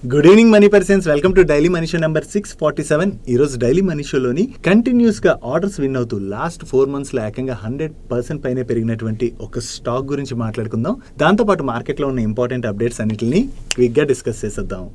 Good evening money persons, welcome to daily money show number 647. ఈ రోజు daily money షోలోని continuous గా orders win అవుతూ last 4 months లో ఏకంగా 100% పైనే పెరిగినటువంటి ఒక స్టాక్ గురించి మాట్లాడుకుందాం. దాంతోపాటు మార్కెట్ లో ఉన్న ఇంపార్టెంట్ అప్డేట్స్ అన్నిటిని క్విక్ గా డిస్కస్ చేసేద్దాం.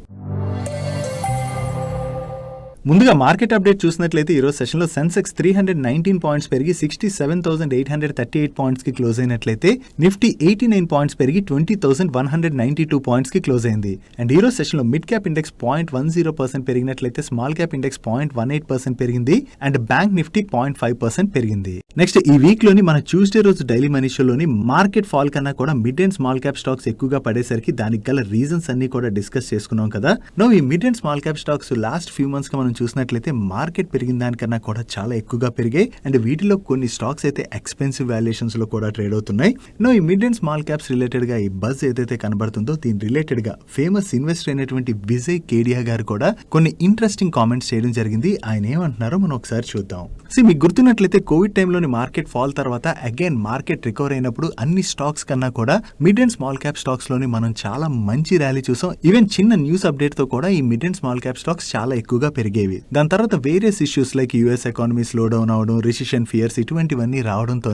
ముందుగా మార్కెట్ అప్డేట్ చూసినట్లయితే ఈరోజు సెషన్లో సెన్సెక్స్ 319 పాయింట్స్ పెరిగి 67,838 పాయింట్స్ కి క్లోజ్ అయినట్లయితే నిఫ్టీ 89 పాయింట్స్ పెరిగి 20,192 పాయింట్స్ కి క్లోజ్ అయింది. అండ్ ఈరోజు సెషన్లో మిడ్ క్యాప్ ఇండెక్స్ 0.10% పెరిగినట్లయితే స్మాల్ క్యాప్ ఇండెక్స్ 0.18% పెరిగింది. అండ్ బ్యాంక్ నిఫ్టీ 0.5% పెరిగింది. నెక్స్ట్ ఈ వీక్ లోని మన ట్యూస్డే రోజు డైలీ మనీ షోలోని మార్కెట్ ఫాల్ కన్నా కూడా mid and small cap stocks ఎక్కువగా పడేసరికి దానికి గల రీజన్స్ అన్ని కూడా డిస్కస్ చేసుకున్నాం కదా. ఈ mid and small cap stocks last few months గా మనం చూసినట్లయితే మార్కెట్ పెరిగిన దానికన్నా కూడా చాలా ఎక్కువగా పెరిగాయి. అండ్ వీటిలో కొన్ని స్టాక్స్ అయితే ఎక్స్పెన్సివ్ వాల్యుయేషన్స్ లో కూడా ట్రేడ్ అవుతున్నాయి. ఈ mid and small caps related గా ఈ బజ్ ఏదైతే కనబడుతుందో దీని రిలేటెడ్ గా ఫేమస్ ఇన్వెస్టర్ అయినటువంటి విజయ్ కేడియా గారు కూడా కొన్ని ఇంట్రెస్టింగ్ కామెంట్స్ చేయడం జరిగింది. ఆయన ఏమంటున్నారో మనం ఒకసారి చూద్దాం. మీకు గుర్తున్నట్లయితే కోవిడ్ టైంలోని మార్కెట్ ఫాల్ తర్వాత అగైన్ మార్కెట్ రికవర్ అయినప్పుడు అన్ని స్టాక్స్ కన్నా కూడా mid and small cap stocks లోని మనం చాలా మంచి ర్యాలీ చూసాం. ఈవెన్ చిన్న న్యూస్ అప్డేట్ తో కూడా ఈ mid and small cap stocks చాలా ఎక్కువగా పెరిగేవి. దాని తర్వాత various issues like US economy slow down అవడం, రిసెషన్ ఫియర్స్ ఇటువంటివన్నీ రావడంతో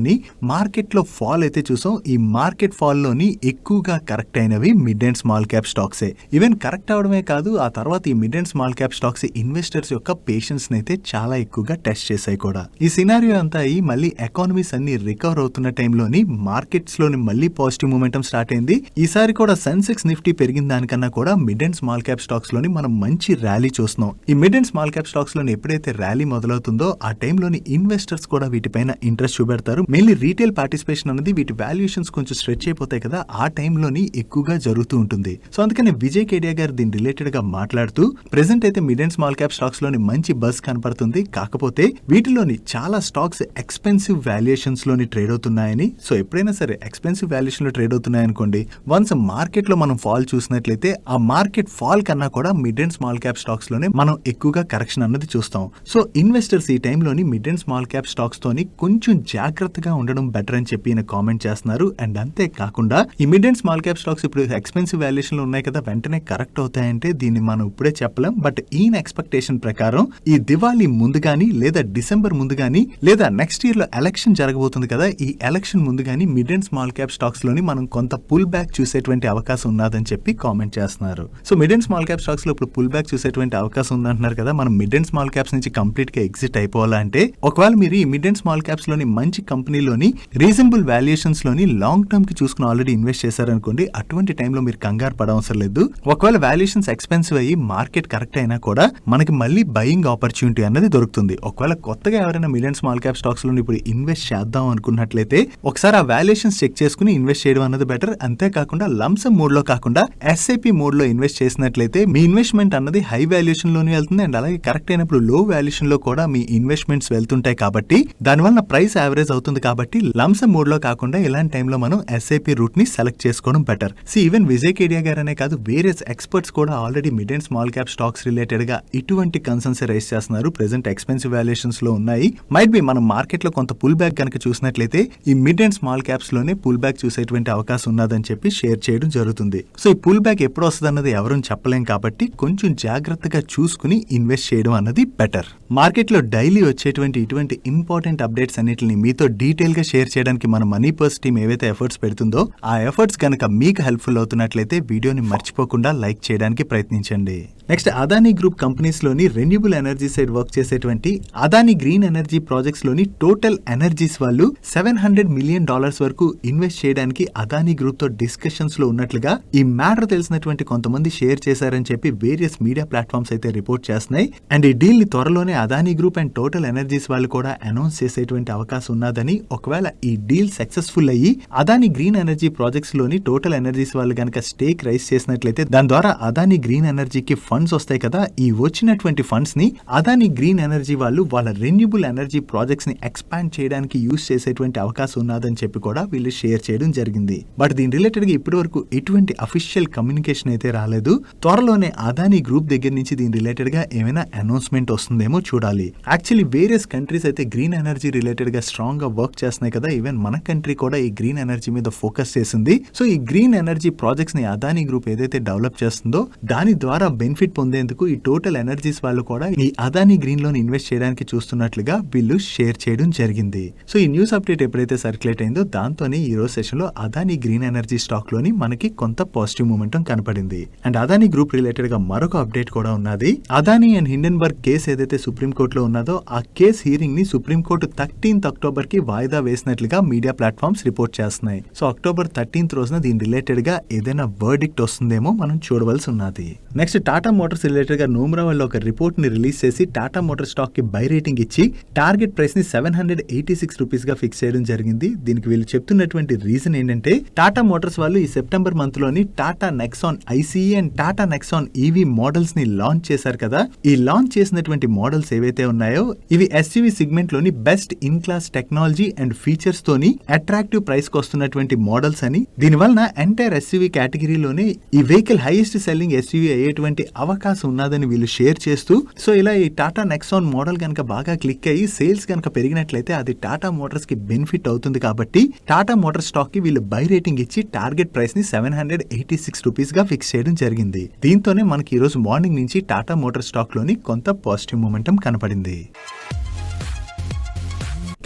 మార్కెట్ లో ఫాల్ అయితే చూసాం. ఈ మార్కెట్ ఫాల్ లోని ఎక్కువగా కరెక్ట్ అయినవి మిడ్ అండ్ స్మాల్ క్యాప్ స్టాక్సే. ఈవెన్ కరెక్ట్ అవడమే కాదు, ఆ తర్వాత ఈ mid and small cap stocks investors యొక్క పేషెన్స్ అయితే చాలా ఎక్కువగా టెస్ట్ చేశాయి కూడా. ఈ సినారియో అంతా అయ్యి మళ్ళీ ఎకానమీస్ అన్ని రికవర్ అవుతున్న టైంలోని మార్కెట్స్ లోని మళ్ళీ పాజిటివ్ మూమెంటం స్టార్ట్ అయింది. ఈసారి కూడా సెన్సెక్స్ నిఫ్టీ పెరిగిన దానికన్నా కూడా mid and small cap stocks లోని మనం మంచి ర్యాలీ చూస్తున్నాం. ఈ mid and small cap stocks లోని ఎప్పుడైతే ర్యాలీ మొదలవుతుందో ఆ టైంలోని ఇన్వెస్టర్స్ కూడా వీటిపైన ఇంట్రెస్ట్ చూపెడతారు. మెయిన్లీ రీటైల్ పార్టిసిపేషన్ అనేది వీటి వాల్యుయేషన్స్ కొంచెం స్ట్రెచ్ అయిపోతాయి కదా, ఆ టైంలోని ఎక్కువగా జరుగుతూ ఉంటుంది. సో అందుకని విజయ్ కేడియా గారు దీని రిలేటెడ్ గా మాట్లాడుతూ ప్రెసెంట్ అయితే mid and small cap stocks లోని మంచి బజ్ కనపడుతుంది. కాకపోతే వీటిలోని చాలా స్టాక్స్ ఎక్స్పెన్సివ్ వాల్యుయేషన్స్ లోని ట్రేడ్ అవుతున్నాయని, సో ఎప్పుడైనా సరే ఎక్స్పెన్సివ్ వాల్యుయేషన్ లో ట్రేడ్ అవుతున్నాయనుకోండి, వన్స్ మార్కెట్ లో మనం ఫాల్ చూసినట్లయితే ఆ మార్కెట్ ఫాల్ కన్నా కూడా mid and small cap stocks లోనే మనం ఎక్కువగా కరెక్షన్ అన్నది చూస్తాం. సో ఇన్వెస్టర్స్ ఈ టైంలోని mid and small cap stocks తోని కొంచెం జాగ్రత్తగా ఉండడం బెటర్ అని చెప్పి ఈయన కామెంట్ చేస్తున్నారు. అండ్ అంతే కాకుండా ఈ mid and small cap stocks ఇప్పుడు ఎక్స్పెన్సివ్ వాల్యుయేషన్ లో ఉన్నాయి కదా, వెంటనే కరెక్ట్ అవుతాయంటే దీన్ని మనం ఇప్పుడే చెప్పలేం. బట్ ఈయన ఎక్స్పెక్టేషన్ ప్రకారం ఈ దివాళీ ముందు గానీ లేదా డిసెంబర్ ముందు గానీ లేదా నెక్స్ట్ ఇయర్ లో ఎలక్షన్ జరగబోతుంది కదా, ఈ ఎలక్షన్ ముందు గానీ mid and small cap stocks లోని మనం కొంత పుల్ బ్యాక్ చూసేటువంటి అవకాశం ఉన్నదని చెప్పి కామెంట్ చేస్తున్నారు. So mid and small cap stocks లో ఇప్పుడు పుల్ బ్యాక్ చూసేటువంటి అవకాశం ఉందంటున్నారు కదా, మనం మిడ్ అండ్ స్మాల్ క్యాప్స్ నుంచి కంప్లీట్ గా ఎగ్జిట్ అయిపోవాలంటే ఒకవేళ మీరు ఈ మిడ్ అండ్ స్మాల్ క్యాప్స్ లోని మంచి కంపెనీలోని రీజనబుల్ వాల్యుయేషన్స్ లోని లాంగ్ టర్మ్ కి చూసుకుని ఆల్రెడీ ఇన్వెస్ట్ చేశారనుకోండి, అటువంటి టైంలో మీరు కంగారు పడవసరం లేదు. ఒకవేళ వాల్యుయేషన్స్ ఎక్స్పెన్సివ్ అయ్యి మార్కెట్ కరెక్ట్ అయినా కూడా మనకి మళ్ళీ బయింగ్ ఆపర్చునిటీ అన్నది దొరుకుతుంది. ఒకవేళ కొత్తగా ఎవరైనా mid and small cap stocks లో ఇప్పుడు ఇన్వెస్ట్ చేద్దాం అనుకున్నట్లయితే ఒకసారి ఆ వాల్యుయేషన్స్ చెక్ చేసుకుని ఇన్వెస్ట్ చేయడం అన్నది బెటర్. అంతేకాకుండా లంసమ్ మోడ్ లో కాకుండా ఎస్ఐపి మోడ్ లో ఇన్వెస్ట్ చేసినట్లయితే మీ ఇన్వెస్ట్మెంట్ అన్నది హై వాల్యుయేషన్ లోనే వెళ్తుంది. అండ్ అలాగే కరెక్ట్ అయినప్పుడు లో వాల్యుయేషన్ లో కూడా మీ ఇన్వెస్ట్మెంట్స్ వెళ్తుంటాయి కాబట్టి దానివల్ల ప్రైస్ యావరేజ్ అవుతుంది. కాబట్టి లంసమ్ మోడ్ లో కాకుండా ఇలాంటి టైంలో మనం ఎస్ఐపి రూట్ ని సెలెక్ట్ చేసుకోవడం బెటర్. ఈవెన్ విజయ్ కేడియా గారనే కాదు, వేరియస్ ఎక్స్పర్ట్స్ కూడా already mid and small cap stocks related గా ఇటువంటి కన్సర్న్స్ రైజ్ చేస్తున్నారు. ప్రెసెంట్ ఎక్స్పెన్సివ్ వాల్యుయేషన్స్ లో ఉన్నాయి. మైట్ బి మనం మార్కెట్ లో కొంత పుల్ బ్యాక్ కనుక చూసినట్లయితే ఈ మిడ్ అండ్ స్మాల్ క్యాప్స్ లోనే పుల్ బ్యాక్ చూసేటువంటి అవకాశం ఉన్నదని చెప్పి షేర్ చేయడం జరుగుతుంది. సో ఈ పుల్ బ్యాక్ ఎప్పుడు వస్తుంది అన్నది ఎవరూ చెప్పలేం కాబట్టి కొంచెం జాగ్రత్తగా చూసుకుని ఇన్వెస్ట్ చేయడం అన్నది బెటర్. మార్కెట్ లో డైలీ వచ్చేటువంటి ఇటువంటి ఇంపార్టెంట్ అప్డేట్స్ అన్నిటిని మీతో డీటెయిల్ గా షేర్ చేయడానికి మన మనీ పర్స్ టీమ్ ఏవైతే ఎఫర్ట్స్ పెడుతుందో ఆ ఎఫర్ట్స్ కనుక మీకు హెల్ప్ఫుల్ అవుతున్నట్లయితే వీడియోని మర్చిపోకుండా లైక్ చేయడానికి ప్రయత్నించండి. నెక్స్ట్ అదానీ గ్రూప్ కంపెనీస్ లోని రెన్యూబుల్ ఎనర్జీ సైడ్ వర్క్ చేసేటువంటి అదానీ గ్రీన్ ఎనర్జీ ప్రాజెక్ట్స్ లోని టోటల్ ఎనర్జీస్ వాళ్ళు $700 million వరకు ఇన్వెస్ట్ చేయడానికి అదానీ గ్రూప్ తో డిస్కషన్స్ లో ఉన్నట్లుగా ఈ మ్యాటర్ తెలిసినటువంటి కొంతమంది షేర్ చేశారని చెప్పి వేరియస్ మీడియా ప్లాట్ఫామ్స్ అయితే రిపోర్ట్ చేస్తున్నాయి. అండ్ ఈ డీల్ ని త్వరలోనే Adani group and total energies వాళ్ళు కూడా అనౌన్స్ చేసేటువంటి అవకాశం ఉన్నదని, ఒకవేళ ఈ డీల్ సక్సెస్ఫుల్ అయ్యి అదానీ గ్రీన్ ఎనర్జీ ప్రాజెక్ట్స్ లోని టోటల్ ఎనర్జీస్ వాళ్ళు కనుక స్టేక్ రైజ్ చేసినట్లయితే దాని ద్వారా అదానీ గ్రీన్ ఎనర్జీకి ఫండ్స్ వస్తాయి కదా, ఈ వచ్చినటువంటి ఫండ్స్ ని అదానీ గ్రీన్ ఎనర్జీ వాళ్ళు వాళ్ళ రెన్యూబుల్ ఎనర్జీ ప్రాజెక్ట్స్ ని ఎక్స్పాండ్ చేయడానికి యూజ్ చేసేటువంటి అవకాశం ఉన్నదని చెప్పి కూడా వీళ్ళు షేర్ చేయడం జరిగింది. బట్ దీని రిలేటెడ్ గా ఇప్పటి వరకు ఎటువంటి అఫీషియల్ కమ్యూనికేషన్ అయితే రాలేదు. త్వరలోనే అదానీ గ్రూప్ దగ్గర నుంచి దీని రిలేటెడ్ గా ఏమైనా అనౌన్స్మెంట్ వస్తుందేమో చూడాలి. యాక్చువల్లీ వేరియస్ కంట్రీస్ అయితే గ్రీన్ ఎనర్జీ రిలేటెడ్ గా స్ట్రాంగ్ గా వర్క్ చేస్తున్నాయి కదా. ఈవెన్ మన కంట్రీ కూడా ఈ గ్రీన్ ఎనర్జీ మీద ఫోకస్ చేసింది. సో ఈ గ్రీన్ ఎనర్జీ ప్రాజెక్ట్స్ ని అదానీ గ్రూప్ ఏదైతే డెవలప్ చేస్తుందో దాని ద్వారా బెనిఫిట్ పొందేందుకు ఈ టోటల్ ఎనర్జీస్ వాళ్ళు కూడా ఈ అదానీ గ్రీన్ లోని ఇన్వెస్ట్ చేయడానికి చూస్తున్నట్లుగా వీళ్ళు షేర్ చేయడం జరిగింది. సో ఈ న్యూస్ అప్డేట్ ఎప్పుడైతే సర్క్యులేట్ అయిందో దాంతోనే ఈ రోజు సెషన్ లో అదానీ గ్రీన్ ఎనర్జీ స్టాక్ లోని మనకి కొంత పాజిటివ్ మూమెంటం కనపడింది. అండ్ అదానీ గ్రూప్ రిలేటెడ్ గా మరొక అప్డేట్ కూడా ఉన్నది. అదానీ అండ్ హిండెన్బర్గ్ కేసు ఏదైతే సుప్రీంకోర్టులో ఉన్నదో ఆ కేసు హీరింగ్ ని సుప్రీంకోర్టు 13th అక్టోబర్ కి వాయిదా వేసినట్లుగా మీడియా ప్లాట్ఫామ్స్ రిపోర్ట్ చేస్తున్నాయి. సో అక్టోబర్ 13th రోజున దీని రిలేటెడ్ గా ఏదైనా వర్డిక్ట్ వస్తుందేమో మనం చూడవలసి ఉన్నది. నెక్స్ట్ టాటా మోటార్స్ రిలేటెడ్ గా నోమ్రా వాళ్ళు ఒక రిపోర్ట్ ని రిలీజ్ చేసి టాటా మోటార్ స్టాక్ కి బై రేటింగ్ ఇచ్చి టార్గెట్ ప్రైస్ ని 786 రూపీస్ గా ఫిక్స్ చేయడం జరిగింది. దీనికి వీళ్ళు చెప్తున్నటువంటి రీజన్ ఏంటంటే టాటా మోటార్స్ వాళ్ళు ఈ సెప్టెంబర్ మంత్ లోని Tata Nexon ICE and Tata Nexon EV models ని లాంచ్ చేశారు కదా. ఈ లాంచ్ చేసినటువంటి మోడల్స్ ఏవైతే ఉన్నాయో ఇవి ఎస్యూవీ సెగ్మెంట్ లోని best in class technology and features తోని అట్రాక్టివ్ ప్రైస్ కు వస్తున్నటువంటి మోడల్స్ అని, దీని వలన ఎంటైర్ ఎస్యూవీ కేటగిరీలోనే ఈ వెహికల్ హైయెస్ట్ సెల్లింగ్ ఎస్యూవీ అయ్యేటువంటి అవకాశం ఉన్నదని వీళ్ళు షేర్ చేస్తూ, సో ఇలా ఈ టాటా నెక్సాన్ మోడల్ కనుక బాగా క్లిక్ అయ్యి సేల్స్ కనుక పెరిగినట్లయితే అది టాటా మోటార్స్ కి బెనిఫిట్ అవుతుంది. కాబట్టి టాటా మోటార్ స్టాక్ కి వీళ్ళు బై రేటింగ్ ఇచ్చి టార్గెట్ ప్రైస్ ని 786 రూపీస్ గా ఫిక్స్ చేయడం జరిగింది. దీంతోనే మనకి ఈ రోజు మార్నింగ్ నుంచి టాటా మోటార్ స్టాక్ లోని కొంత పాజిటివ్ మూమెంటం కనపడింది.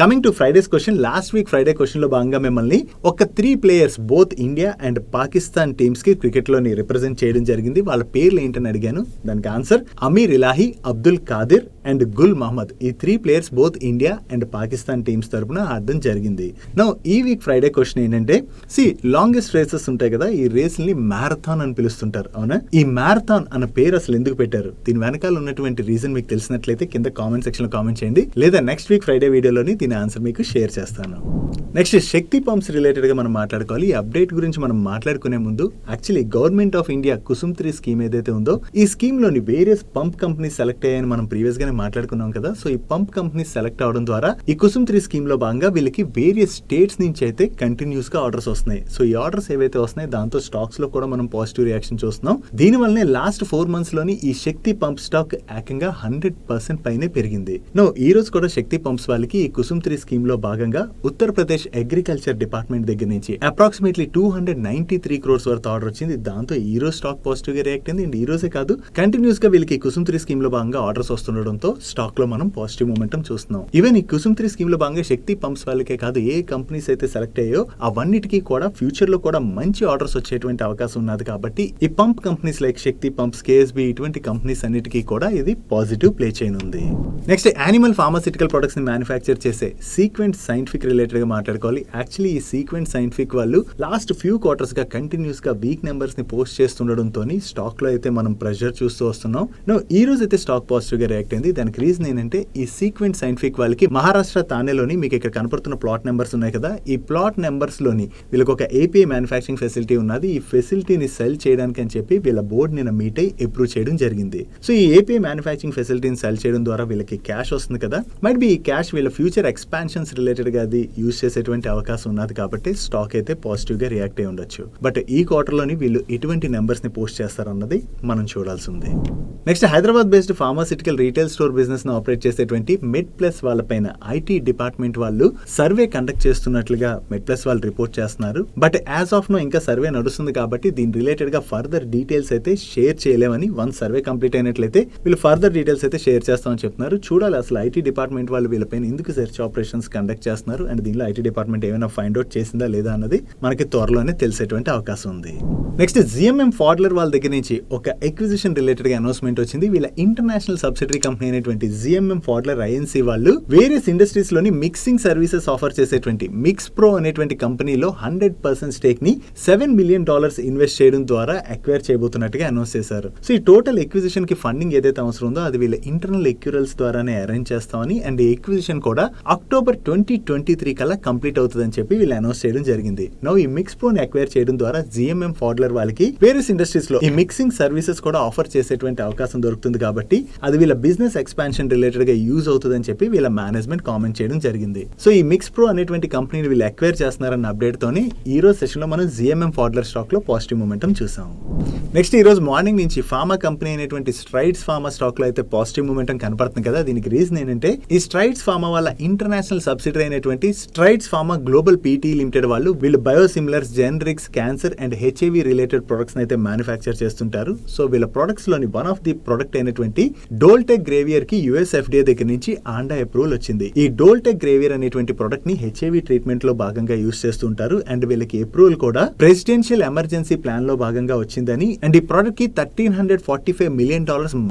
Coming to Fridays question, last week Friday question లో భాగంగా మిమ్మల్ని ఒక 3 players both India and Pakistan teams కి క్రికెట్ లోని రిప్రజెంట్ చేయడం జరిగింది. వాళ్ళ పేర్లు ఏంటని అడిగాను. దానికి ఆన్సర్ అమీర్ ఇలాహి, అబ్దుల్ ఖాదిర్ అండ్ గుల్ మహమ్మద్. ఈ 3 players both India and Pakistan teams తరపున ఆడడం జరిగింది. నౌ ఈ వీక్ ఫ్రైడే క్వశ్చన్ ఏంటంటే, లాంగెస్ట్ రేసెస్ ఉంటాయి కదా, ఈ రేసుల్ని మ్యారథాన్ అని పిలుస్తుంటారు అవునా. ఈ మ్యారథాన్ అన్న పేరు అసలు ఎందుకు పెట్టారు? దీని వెనకాల ఉన్నటువంటి రీజన్ మీకు తెలిసినట్లయితే కింద కామెంట్ సెక్షన్ లో కామెంట్ చేయండి, లేదా నెక్స్ట్ వీక్ ఫ్రైడే వీడియోలోని దీని ఆన్సర్ మీకు షేర్ చేస్తాను. నెక్స్ట్ శక్తి పంప్స్ రిలేటెడ్ గా మనం మాట్లాడుకోవాలి. ఈ అప్డేట్ గురించి మనం మాట్లాడుకునే ముందు actually government of India Kusum 3 scheme ఏదైతే ఉందో ఈ స్కీమ్ లోని వేరియస్ పంప్ కంపెనీస్ సెలెక్ట్ అయ్యాయని మనం ప్రీవియస్ గానే మాట్లాడుకున్నాం కదా. సో ఈ పంప్ కంపెనీస్ సెలెక్ట్ అవడం ద్వారా ఈ కుసుమ్ 3 స్కీమ్ లో భాగంగా వీళ్ళకి వేరియస్ స్టేట్స్ నుంచి అయితే కంటిన్యూస్ గా ఆర్డర్స్ వస్తున్నాయి. సో ఈ ఆర్డర్స్ ఏవైతే వస్తున్నాయి దాంతో స్టాక్స్ లో కూడా మనం పాజిటివ్ రియాక్షన్ చూస్తున్నాం. దీని వల్లనే లాస్ట్ 4 months లోని ఈ శక్తి పంప్ స్టాక్ ఏకంగా 100% పైనే పెరిగింది. ఈ రోజు కూడా శక్తి పంప్స్ వాళ్ళకి ఈ కుసుమ్ 3 స్కీమ్ లో భాగంగా ఉత్తరప్రదేశ్ అగ్రికల్చర్ డిపార్ట్మెంట్ దగ్గర నుంచి అప్రాక్సిమేట్లీ 293 crores వర్త్ ఆర్డర్ వచ్చింది. దాంతో ఈ రోజు స్టాక్ పాజిటివ్ గా రియాక్ట్ అయింది. అండ్ ఈ రోజే కాదు, కంటిన్యూస్ గా వీళ్ళకి కుసుమ్ 3 స్కీమ్ లో భాగంగా ఆర్డర్స్ వస్తుండడంతో స్టాక్ లో మనం పాజిటివ్ మూమెంటం చూస్తున్నాం. ఈవెన్ ఈ కుసుమ్ 3 స్కీమ్ లో భాగంగా శక్తి పంప్స్ వాళ్ళకే కాదు, ఏ కంపెనీస్ అయితే సెలెక్ట్ అయ్యాయో అవన్నిటికీ కూడా ఫ్యూచర్ లో కూడా మంచి ఆర్డర్స్ వచ్చేటువంటి అవకాశం ఉన్నది. కాబట్టి ఈ పంప్ కంపెనీస్ లైక్ శక్తి పంప్స్, కేఎస్బి ఇటువంటి కంపెనీస్ అన్నిటికీ కూడా ఇది పాజిటివ్ ప్లే చేయనుంది. నెక్స్ట్ యానిమల్ ఫార్మాసిటికల్ ప్రొడక్ట్స్ ని మ్యానుఫ్యాక్చర్ చేసే సీక్వెంట్ సైంటిఫిక్ రిలేటెడ్ గా మాట్లాడుకోవాలి. యాక్చువల్లీ ఈ సీక్వెంట్ సైంటిఫిక్ వాళ్ళు లాస్ట్ ఫ్యూ క్వార్టర్స్ గా కంటిన్యూస్ గా వీక్ నెంబర్స్ ని పోస్ట్ చేస్తుండడంతో స్టాక్ లో అయితే మనం ప్రెషర్ చూస్తూ వస్తున్నాం. ఈ రోజు అయితే స్టాక్ పాజిటివ్ గా రియాక్ట్ అయింది. దానికి రీజన్ ఏంటంటే ఈ సీక్వెంట్ సైంటిఫిక్ వాళ్ళకి మహారాష్ట్ర తానేలోని మీకు ఇక్కడ కనపడుతున్న ప్లాట్ నెంబర్స్ ఉన్నాయి కదా, ఈ ప్లాట్ నెంబర్స్ లోని వీళ్ళకి ఒక ఏపీఐ మ్యానుఫ్యాక్చరింగ్ ఫెసిలిటీ ఉన్నది. ఈ ఫెసిలిటీని సెల్ చేయడానికి అని చెప్పి వీళ్ళ బోర్డు నిన్న మీట్ అయి అప్రూవ్ చేయడం జరిగింది. సో ఈ ఏపీఐ మ్యానుఫ్యాక్చరింగ్ ఫెసిలిటీని సెల్ చేయడం ద్వారా వీళ్ళకి క్యాష్ వస్తుంది కదా, మైట్ బి ఈ క్యాష్ వీళ్ళ ఫ్యూచర్ ఎక్స్పాన్షన్స్ రిలేటెడ్ గా అది యూజ్ చేసేటువంటి అవకాశం ఉన్నది. కాబట్టి స్టాక్ అయితే పాజిటివ్ గా రియాక్ట్ అయి ఉండొచ్చు. బట్ ఈ క్వార్టర్ లోని వీళ్ళు ఎటువంటి నెంబర్స్ ని పోస్ట్ చేస్తారన్నది మనం చూడాల్సి ఉంది. Next Hyderabad based pharmaceutical retail store business ను ఆపరేట్ చేసేటువంటి మెడ్ప్లస్ వాళ్ళపైన ఐటీ డిపార్ట్మెంట్ వాళ్ళు సర్వే కండక్ట్ చేస్తున్నట్లుగా మెడ్ప్లస్ వాళ్ళు రిపోర్ట్ చేస్తున్నారు. బట్ యాజ్ ఆఫ్ నో ఇంకా సర్వే నడుస్తుంది కాబట్టి దీని రిలేటెడ్ గా ఫర్దర్ డీటెయిల్స్ అయితే షేర్ చేయలేమని, వన్స్ సర్వే కంప్లీట్ అయినట్లయితే వీళ్ళు ఫర్దర్ డీటెయిల్స్ అయితే షేర్ చేస్తామని చెప్తున్నారు. చూడాలి అసలు ఐటీ డిపార్ట్మెంట్ వాళ్ళు వీళ్ళపైన ఎందుకు సెర్చ్ ఆపరేషన్స్ కండక్ట్ చేస్తున్నారు అండ్ దీనిలో ఐటీ డిపార్ట్మెంట్ ఏమైనా ఫైండ్ అవుట్ చేసిందా లేదా అన్నది మనకి త్వరలోనే తెలిసేటువంటి అవకాశం ఉంది. నెక్స్ట్ జిఎంఎం ఫాడ్లర్ వాళ్ళ దగ్గర నుంచి ఒక ఎక్విజిషన్ రిలేటెడ్ గా అనౌన్స్మెంట్ వచ్చింది. వీళ్ళ ఇంటర్నేషనల్ సబ్సిడరీ కంపెనీ అయినటువంటి జిఎంఎం ఫాడ్లర్ ఐఎన్సీ వాళ్ళు వేరియస్ ఇండస్ట్రీస్ లోని మిక్సింగ్ సర్వీసెస్ ఆఫర్ చేసేటువంటి మిక్స్ ప్రో అనేటువంటి కంపెనీలో 100% స్టేక్ ని $7 million ఇన్వెస్ట్ చేయడం ద్వారా అక్వైర్ చేయబోతున్నట్టుగా అనౌన్స్ చేశారు. సో ఈ టోటల్ ఎక్విజిషన్ కి ఫండింగ్ ఏదైతే అవసరం ఉందో అది వీళ్ళ ఇంటర్నల్ ఎక్యూరల్స్ ద్వారానే అరేంజ్ చేస్తామని, అండ్ ఈ ఎక్విజిషన్ కూడా అక్టోబర్ 2023 కల్లా కంప్లీట్ అవుతుందని చెప్పి వీళ్ళు అనౌన్స్ చేయడం జరిగింది. నౌ ఈ మిక్స్ ప్రోని అక్వైర్ చేయడం ద్వారా GMM Pfaudler వాళ్ళకి వేరియస్ ఇండస్ట్రీస్ లో ఈ మిక్సింగ్ సర్వీసెస్ కూడా ఆఫర్ చేసేటువంటి అవకాశం దొరుకుతుంది కాబట్టి అది వీళ్ళ బిజినెస్ ఎక్స్పాన్షన్ రిలేటెడ్ గా యూజ్ అవుతుందని చెప్పి వీళ్ళ మేనేజ్మెంట్ కామెంట్ చేయడం జరిగింది. సో ఈ మిక్స్ ప్రో అనేటువంటి కంపెనీని వీళ్ళు అక్వైర్ చేస్తున్నారన్న అప్డేట్ తోని ఈ రోజు సెషన్ లో మనం GMM Pfaudler స్టాక్ లో పాజిటివ్ మూమెంటం చూసాం. నెక్స్ట్ ఈ రోజు మార్నింగ్ నుంచి ఫార్మా కంపెనీ అయినటువంటి స్ట్రైడ్స్ ఫార్మా స్టాక్ లో అయితే పాజిటివ్ మూమెంటం కనపడుతుంది కదా. దీనికి రీజన్ ఏంటంటే ఈ స్ట్రైడ్స్ ఫార్మా వాళ్ళ ఇంటర్నేషనల్ సబ్సిడరీ అయినటువంటి strides pharma global PT limited వాళ్ళు వీళ్ళు biosimilars, generics, cancer and HIV related products అయితే మ్యానుఫ్యాక్చర్ చేస్తుంటారు. సో వీళ్ళ ప్రొడక్ట్స్ లోని వన్ ఆఫ్ ది ప్రొడక్ట్ అయినటువంటి డోల్టెక్ గ్రేవియర్ కి US FDA దగ్గర నుంచి ఆండా అప్రూవల్ వచ్చింది. ఈ డోల్టెక్ గ్రేవియర్ అనేటువంటి ప్రొడక్ట్ ని HIV ట్రీట్మెంట్ లో భాగంగా యూస్ చేస్తుంటారు అండ్ వీళ్ళకి అప్రూవల్ కూడా ప్రెసిడెన్షియల్ ఎమర్జెన్సీ ప్లాన్ లో భాగంగా వచ్చిందని అండ్ ఈ ప్రొడక్ట్ కి $1,345 million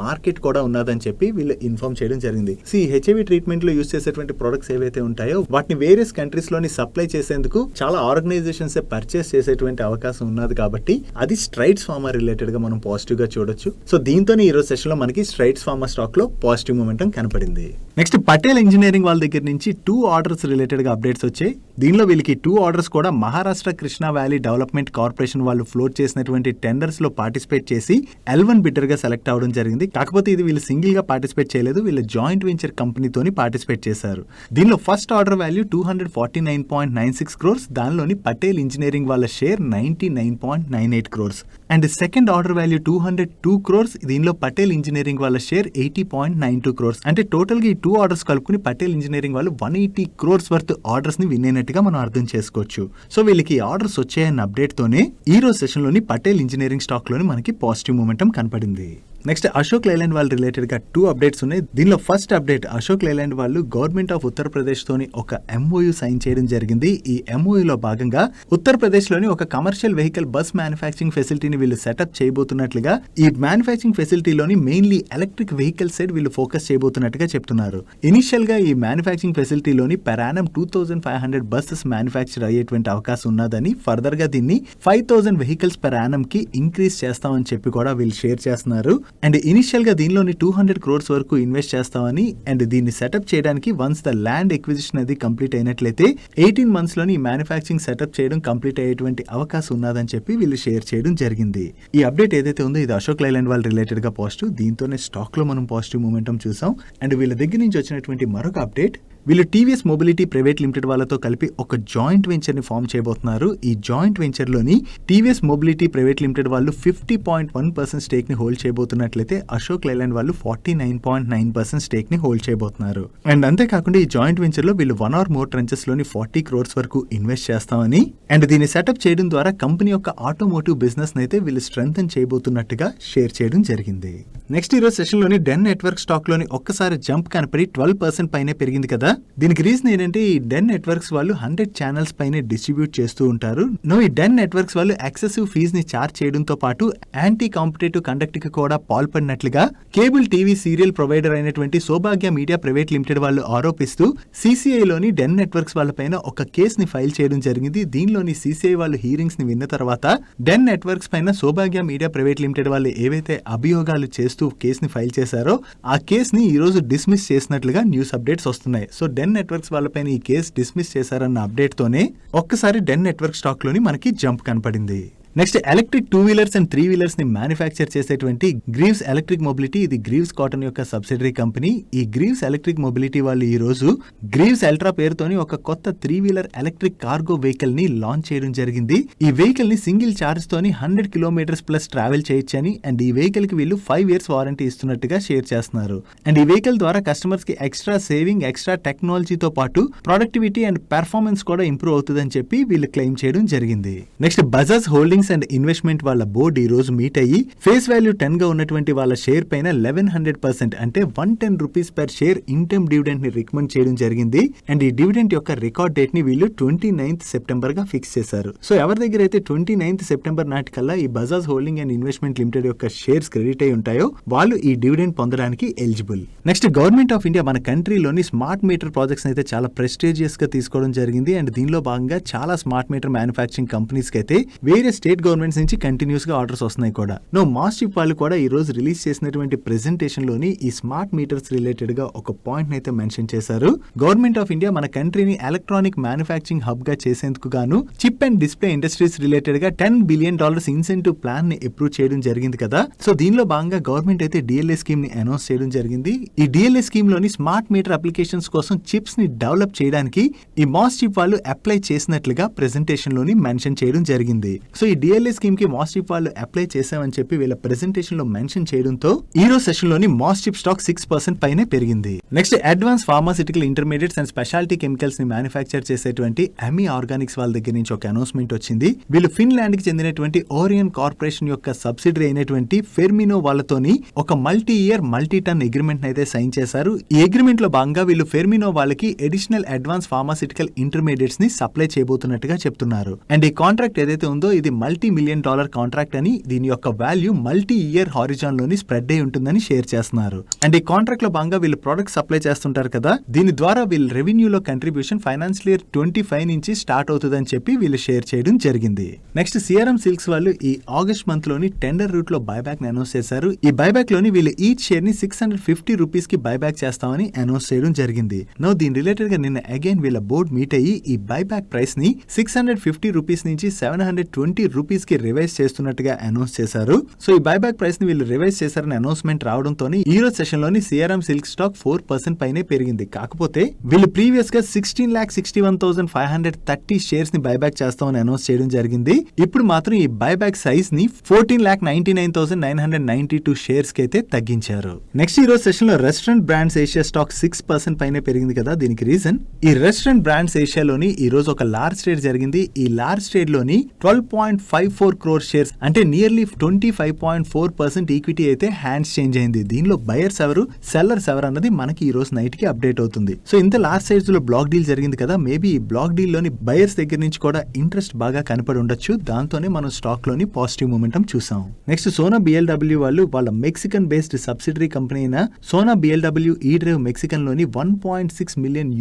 మార్కెట్ కూడా ఉన్నదని చెప్పి వీళ్ళు ఇన్ఫార్మ్ చేయడం జరిగింది. HIV ట్రీట్మెంట్ లో యూస్ చేసేటువంటి ప్రొడక్ట్స్ ఏవైతే ఉంటాయో వాటిని వేరియస్ కంట్రీస్ లోని సప్లై చేసేందుకు చాలా ఆర్గనైజేషన్స్ పర్చేస్ చేసేటువంటి అవకాశం ఉన్నది కాబట్టి అది స్ట్రైడ్స్ ఫార్మా రిలేటెడ్ గా మనం పాజిటివ్ గా చూడొచ్చు. సో దీంతోనే ఈ రోజు సెషన్ లో మనకి స్ట్రైడ్స్ ఫార్మా స్టాక్ లో పాజిటివ్ మూమెంటం కనపడింది. నెక్స్ట్ పటేల్ ఇంజనీరింగ్ వాళ్ళ దగ్గర నుంచి 2 ఆర్డర్స్ రిలేటెడ్ గా అప్డేట్స్ వచ్చాయి. దీనిలో వీళ్ళకి 2 ఆర్డర్స్ కూడా Maharashtra Krishna valley development corporation వాళ్ళు ఫ్లోట్ చేసినటువంటి టెండర్స్ లో పార్టిసిపేట్ చేసి L1 బిడ్డర్ గా సెలెక్ట్ అవడం జరిగింది. కాకపోతే ఇది వీళ్ళు సింగిల్ గా పార్టిసిపేట్ చేయలేదు, వీళ్ళు జాయింట్ వెంచర్ కంపెనీతోని పార్టిసిపేట్ చేశారు. దీనిలో ఫస్ట్ ఆర్డర్ వాల్యూ 249.96 crores, దానిలోని పటేల్ ఇంజనీరింగ్ వాళ్ళ share 99.98 crores and second order value 202 crores, దీనిలో పటేల్ ఇంజనీరింగ్ వాళ్ళ షేర్ 80.92 crores. అంటే టోటల్ గా ఈ 2 ఆర్డర్స్ కలుపుకుని పటేల్ ఇంజనీరింగ్ వాళ్ళు 180 crores వర్త్ ఆర్డర్స్ ని విన్ అయినట్టుగా మనం అర్థం చేసుకోవచ్చు. సో వీళ్ళకి ఆర్డర్స్ వచ్చాయన్న అప్డేట్ తోనే ఈ రోజు సెషన్ లోని పటేల్ ఇంజనీరింగ్ స్టాక్ లోని మనకి పాజిటివ్ మూమెంటం కనపడింది. నెక్స్ట్ అశోక్ లైలాండ్ వాళ్ళ రిలేటెడ్ గా 2 అప్డేట్స్ ఉన్నాయి. దీనిలో ఫస్ట్ అప్డేట్, అశోక్ లైలాండ్ వాళ్ళు గవర్నమెంట్ ఆఫ్ ఉత్తరప్రదేశ్ తోని ఒక MOU సైన్ చేయడం జరిగింది. ఈ MOU లో భాగంగా ఉత్తరప్రదేశ్ లోని ఒక కమర్షియల్ వెహికల్ బస్ మ్యానుఫ్యాక్చరింగ్ ఫెసిలిటీని వీళ్ళు సెటప్ చేయబోతున్నట్లుగా, ఈ మ్యానుఫ్యాక్చరింగ్ ఫెసిలిటీలోని మెయిన్లీ ఎలక్ట్రిక్ వెహికల్ సైడ్ వీళ్ళు ఫోకస్ చేయబోతున్నట్టుగా చెప్తున్నారు. ఇనిషియల్ గా ఈ మ్యానుఫ్యాక్చరింగ్ ఫెసిలిటీలోని పెర్ యానం 2500 బస్సెస్ మ్యానుఫ్యాక్చర్ అయ్యేటువంటి అవకాశం ఉన్నదని, ఫర్దర్ గా దీన్ని 5000 వెహికల్స్ పెర్ యానం కి ఇంక్రీజ్ చేస్తామని చెప్పి కూడా వీళ్ళు షేర్ చేస్తున్నారు. అండ్ ఇనిషియల్ గా దీనిలోని 200 crores వరకు ఇన్వెస్ట్ చేస్తామని అండ్ దీన్ని సెటప్ చేయడానికి వన్స్ ద ల్యాండ్ ఎక్విజిషన్ అది కంప్లీట్ అయినట్లయితే 18 months లోని మ్యానుఫ్యాక్చరింగ్ సెటప్ చేయడం కంప్లీట్ అయ్యేటువంటి అవకాశం ఉన్నదని చెప్పి వీళ్ళు షేర్ చేయడం జరిగింది. ఈ అప్డేట్ ఏదైతే ఉందో ఇది అశోక్ లైలాండ్ వాళ్ళ రిలేటెడ్ గా పాజిటివ్. దీంతోనే స్టాక్ లో మనం పాజిటివ్ మూమెంటం చూసాం. అండ్ వీళ్ళ దగ్గర నుంచి వచ్చినటువంటి మరొక అప్డేట్, వీళ్ళు TVS మొబిలిటీ ప్రైవేట్ లిమిటెడ్ వాళ్ళతో కలిపి ఒక జాయింట్ వెంచర్ ని ఫామ్ చేయబోతున్నారు. ఈ జాయింట్ వెంచర్ లోని TVS మొబిలిటీ ప్రైవేట్ లిమిటెడ్ వాళ్ళు 50.1% స్టేక్ ని హోల్డ్ చేయబోతున్నట్లయితే అశోక్ లైలాండ్ వాళ్ళు 49.9% స్టేక్ ని హోల్డ్ చేయబోతున్నారు. అండ్ అంతేకాకుండా ఈ జాయింట్ వెంచర్ లో వీళ్ళు 1 or more ట్రెంచెస్ లోని 40 crores వరకు ఇన్వెస్ట్ చేస్తామని అండ్ దీన్ని సెటప్ చేయడం ద్వారా కంపెనీ యొక్క ఆటోమోటివ్ బిజినెస్ అయితే వీళ్ళు స్ట్రెంథెన్ చేయబోతున్నట్టుగా షేర్ చేయడం జరిగింది. నెక్స్ట్ ఈ రోజు సెషన్ లోని డెన్ నెట్వర్క్ స్టాక్ లోని ఒక్కసారి జంప్ కనపడి 12% పైనే పెరిగింది కదా. దీనికి రీజన్ ఏంటంటే ఈ డెన్ నెట్వర్క్స్ వాళ్ళు 100 ఛానల్స్ పైనే డిస్ట్రిబ్యూట్ చేస్తూ ఉంటారు. ఈ డెన్ నెట్వర్క్స్ వాళ్ళు ఎక్సెసివ్ ఫీజ్ ని చార్జ్ చేయడంతో పాటు యాంటీ కాంపిటేటివ్ కండక్ట్ కి కూడా పాల్పడినట్లుగా కేబుల్ టీవీ సీరియల్ ప్రొవైడర్ అయినటువంటి సౌభాగ్య మీడియా ప్రైవేట్ లిమిటెడ్ వాళ్ళు ఆరోపిస్తూ CCI లోని డెన్ నెట్వర్క్స్ వాళ్ళ పైన ఒక కేస్ ని ఫైల్ చేయడం జరిగింది. దీనిలోని CCI వాళ్ళు హీరింగ్స్ ని విన్న తర్వాత డెన్ నెట్వర్క్స్ పైన సౌభాగ్య మీడియా ప్రైవేట్ లిమిటెడ్ వాళ్ళు ఏవైతే అభియోగాలు చేస్తూ కేస్ ని ఫైల్ చేశారో ఆ కేస్ ని ఈ రోజు డిస్మిస్ చేసినట్లుగా న్యూస్ అప్డేట్స్ వస్తున్నాయి. సో డెన్ నెట్వర్క్స్ వాళ్ళపైన ఈ కేసు డిస్మిస్ చేశారన్న అప్డేట్ తోనే ఒక్కసారి డెన్ నెట్వర్క్ స్టాక్ లోని మనకి జంప్ కనపడింది. Next electric 2 wheelers and 3 wheelers ని మ్యానుఫ్యాక్చర్ చేసేటువంటి గ్రీవ్స్ ఎలక్ట్రిక్ మొబిలిటీ, ఇది గ్రీవ్స్ కాటన్ యొక్క సబ్సిడరీ కంపెనీ. ఈ గ్రీవ్స్ ఎలక్ట్రిక్ మొబిలిటీ వాళ్ళు ఈ రోజు గ్రీవ్స్ అల్ట్రా పేరుతోని ఒక కొత్త 3 వీలర్ ఎలక్ట్రిక్ కార్గో వెహికల్ ని లాంచ్ చేయడం జరిగింది. ఈ వెహికల్ ని సింగిల్ చార్జ్ తోని 100 kilometers ప్లస్ ట్రావెల్ చేయొచ్చని అండ్ ఈ వెహికల్ కి వీళ్ళు 5 years వారంటీ ఇస్తున్నట్టుగా షేర్ చేస్తున్నారు. అండ్ ఈ వెహికల్ ద్వారా కస్టమర్స్ కి ఎక్స్ట్రా సేవింగ్, ఎక్స్ట్రా టెక్నాలజీతో పాటు ప్రొడక్టివిటీ అండ్ పెర్ఫార్మెన్స్ కూడా ఇంప్రూవ్ అవుతుందని చెప్పి వీళ్ళు క్లెయిమ్ చేయడం జరిగింది. Next Bajaj holdings and investment వాళ్ళ బోర్డు ఈ రోజు మీట్ అయ్యి ఫేస్ వాల్యూ 10 గా ఉన్నటువంటి వాళ్ళ షేర్ పైన 1100% అంటే 110 rupees per share interim dividend ని రికమెండ్ చేయడం జరిగింది. అండ్ ఈ డివిడెండ్ యొక్క రికార్డ్ డేట్ ని వీళ్ళు 29th September గా ఫిక్స్ చేశారు. సో ఎవరి దగ్గర అయితే 29th September నాటికల్లా ఈ Bajaj holding and investment limited యొక్క షేర్స్ క్రెడిట్ అయి ఉంటాయో వాళ్ళు ఈ డివిడెండ్ పొందడానికి eligible. Next government of India మన కంట్రీలోని స్మార్ట్ మీటర్ ప్రాజెక్ట్స్ అయితే చాలా ప్రెస్టీజియస్ గా తీసుకోవడం జరిగింది. అండ్ దీనిలో భాగంగా చాలా స్మార్ట్ మీటర్ మ్యానుఫ్యాక్చరింగ్ కంపెనీస్ కి అయితే వేరే స్టేట్ స్టేట్ గవర్నమెంట్స్ నుంచి కంటిన్యూస్ గా ఆర్డర్స్ వస్తున్నాయి కూడా. మాస్టిప్ వాళ్ళు కూడా ఈ రోజు రిలీజ్ చేసినటువంటి ప్రెజెంటేషన్ లోని ఈ స్మార్ట్ మీటర్స్ రిలేటెడ్ గా ఒక పాయింట్ అయితే మెన్షన్ చేశారు. గవర్నమెంట్ ఆఫ్ ఇండియా మన కంట్రీని ఎలక్ట్రానిక్ మ్యానుఫ్యాక్చరింగ్ హబ్ గా చేసేందుకు గాను chip and display industries related గా $10 బిలియన్ ఇన్సెంటివ్ ప్లాన్ ని అప్రూవ్ చేయడం జరిగింది కదా. సో దీనిలో భాగంగా గవర్నమెంట్ అయితే డిఎల్ఏ స్కీమ్ ని అనౌన్స్ చేయడం జరిగింది. ఈ డిఎల్ఏ స్కీమ్ లోని స్మార్ట్ మీటర్ అప్లికేషన్స్ కోసం చిప్స్ ని డెవలప్ చేయడానికి ఈ మాస్టిప్ వాళ్ళు అప్లై చేసినట్లుగా ప్రెజెంటేషన్ లోని మెన్షన్ చేయడం జరిగింది. సో ఈ డిఎల్ఏ స్కీమ్ కి మాస్టిప్ వాళ్ళు అప్లై చేశామని చెప్పి వీళ్ళ ప్రెజెంటేషన్ లో మెన్షన్ చేయడంతో ఈ రోజు సెషన్ లోని మాస్టిప్ స్టాక్ 6% పైనే పెరిగింది. Next advance pharmaceutical intermediates and speciality chemicals ని మ్యానుఫ్యాక్చర్ చేసేటువంటి అమీ ఆర్గానిక్స్ వాళ్ళ దగ్గర నుంచి ఒక అనౌన్స్మెంట్ వచ్చింది. వీళ్ళు ఫిన్లాండ్ కి చెందినటువంటి ఓరియన్ కార్పొరేషన్ యొక్క సబ్సిడరీ అయినటువంటి ఫెర్మినో వాళ్ళతోని ఒక మల్టీ ఇయర్ మల్టీ టన్ అగ్రిమెంట్ అయితే సైన్ చేశారు. ఈ అగ్రిమెంట్ లో భాగంగా వీళ్ళు ఫెర్మినో వాళ్ళకి అడిషనల్ అడ్వాన్స్ ఫార్మాసిటికల్ ఇంటర్మీడియట్స్ ని సప్లై చేయబోతున్నట్టుగా చెప్తున్నారు. అండ్ ఈ కాంట్రాక్ట్ ఏదైతే ఉందో ఇది $multi-million కాంట్రాక్ట్ అని, దీని యొక్క వాల్యూ మల్టీ ఇయర్ హారిజాన్ లోని స్ప్రెడ్ అయి ఉంటుందని షేర్ చేస్తున్నారు. అండ్ ఈ కాంట్రాక్ట్ లో భాగంగా వీళ్ళు ప్రొడక్ట్ సప్లై చేస్తుంటారు కదా, దీని ద్వారా వీళ్ళ రెవెన్యూలో కంట్రిబ్యూషన్ ఫైనాన్షియల్ ఇయర్ 25 నుంచి స్టార్ట్ అవుతుందని చెప్పి వీళ్ళు షేర్ చేయడం జరిగింది. నెక్స్ట్ సియారం సిల్క్స్ వాళ్ళు ఈ ఆగస్ట్ మంత్ లోని టెండర్ రూట్ లో బైబ్యాక్ ని అనౌన్స్ చేశారు. ఈ బైబ్యాక్ లోని వీళ్ళు ఈచ్ షేర్ ని 650 రూపీస్ కి బైబ్యాక్ చేస్తామని అనౌన్స్ చేయడం జరిగింది. దీని రిలేటెడ్ గా నిన్న అగైన్ వీళ్ళ బోర్డ్ మీట్ అయ్యి ఈ బైబ్యాక్ ప్రైస్ ని 650 రూపీస్ నుంచి 720 రూపీస్ కి రివైజ్ చేస్తున్నట్టుగా అనౌన్స్ చేశారు. సో ఈ బైబ్యాక్ ప్రైస్ ని వీళ్ళు రివైజ్ చేశారని అనౌన్స్మెంట్ రావడంతో ఈ రోజు సెషన్ లోని సియారం సిల్క్ స్టాక్ 4% పైనే పెరిగింది. కాకపోతే వీళ్ళు ప్రీవియస్ గా 16,61,530 షేర్స్ ని బైబ్యాక్ చేస్తామని అనౌన్స్ చేయడం జరిగింది. ఇప్పుడు మాత్రం ఈ బైబ్యాక్ సైజ్ ని 14,99,992 షేర్స్ కి అయితే తగ్గించారు. నెక్స్ట్ ఈ రోజు సెషన్ లో రెస్టారెంట్ బ్రాండ్స్ ఏషియా స్టాక్ 6% పైనే పెరిగింది కదా. దీనికి రీజన్ ఈ రెస్టారెంట్ బ్రాండ్స్ ఏషియాలోని ఈ రోజు ఒక లార్జ్ ట్రేడ్ జరిగింది. ఈ లార్జ్ ట్రేడ్ లోని 12.54 crore షేర్స్ అంటే నియర్లీ 25.4% ఈక్విటీ అయితే హ్యాండ్స్ చేంజ్ అయింది. దీనిలో బయర్స్ ఎవరు సెల్లర్స్ ఎవరు అన్నది మనకి ఈ రోజు నైట్ కి అప్డేట్ అవుతుంది. సో ఇంత లార్జ్ సైజ్ లో బ్లాక్ డీల్ జరిగింది కదా, మేబీ ఈ బ్లాక్ డీల్ లోని బయర్స్ దగ్గర నుంచి కూడా ఇంట్రెస్ట్ బాగా కనపడి ఉండొచ్చు. దాంతోనే మనం స్టాక్ లోని పాజిటివ్ మూమెంటం చూసాం. నెక్స్ట్ సోనా BLW వాళ్ళు వాళ్ళ మెక్సికన్ బేస్డ్ సబ్సిడరీ కంపెనీ అయిన సోనా BLW డ్రైవ్ మెక్సికన్ లోని $1.6 మిలియన్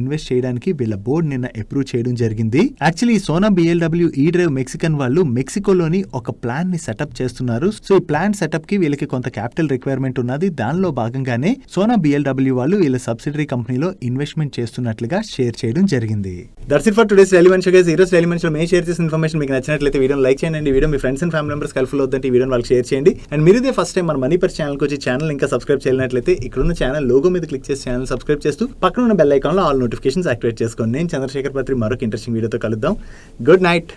ఇన్వెస్ట్ చేయడానికి వీళ్ళ బోర్డు నిన్న అప్రూవ్ చేయడం జరిగింది. Actually Sona BLW drive Mexican వాళ్ళు మెక్సికోలోని ఒక ప్లాన్ ని సెటప్ చేస్తున్నారు. సో ఈ ప్లాన్ సెటప్ కి వీళ్ళకి కొంత క్యాపిటల్ రిక్వైర్మెంట్ ఉన్నది. దానిలో భాగంగానే సోనా BLW వాళ్ళు వీళ్ళ సబ్సిడరీ కంపెనీలో ఇన్వెస్ట్మెంట్ చేస్తున్నట్లుగా షేర్ చేయడం జరిగింది. That's it for today's daily money show guys. ఈ రోజు డైలీ మనీ షో మేము షేర్ చేసిన ఇన్ఫర్మేషన్ మీకు నచ్చినట్లయితే వీడియోని లైక్ చేయండి. Video me friends and family members helpful అవుతుంటే ఈ వీడియోని వాళ్ళకి షేర్ చేయండి. అండ్ మీరు ఇదే ఫస్ట్ టైం మన మనీ పర్ ఛానల్ కి వచ్చి ఛానల్ ఇంకా సబ్స్క్రైబ్ చేయనట్లయితే ఇక్కడున్న ఛానల్ లోగో మీద క్లిక్ చేసి ఛానల్ సబ్స్క్రైబ్ చేస్తూ పక్కన ఉన్న బెల్ ఐకాన్ లో ఆల్ నోటిఫికేషన్స్ యాక్టివేట్ చేసుకోండి. నేను చంద్రశేఖర్ పత్రి మరొక ఇంట్రెస్టింగ్ వీడియోతో కలుద్దాం. Good night.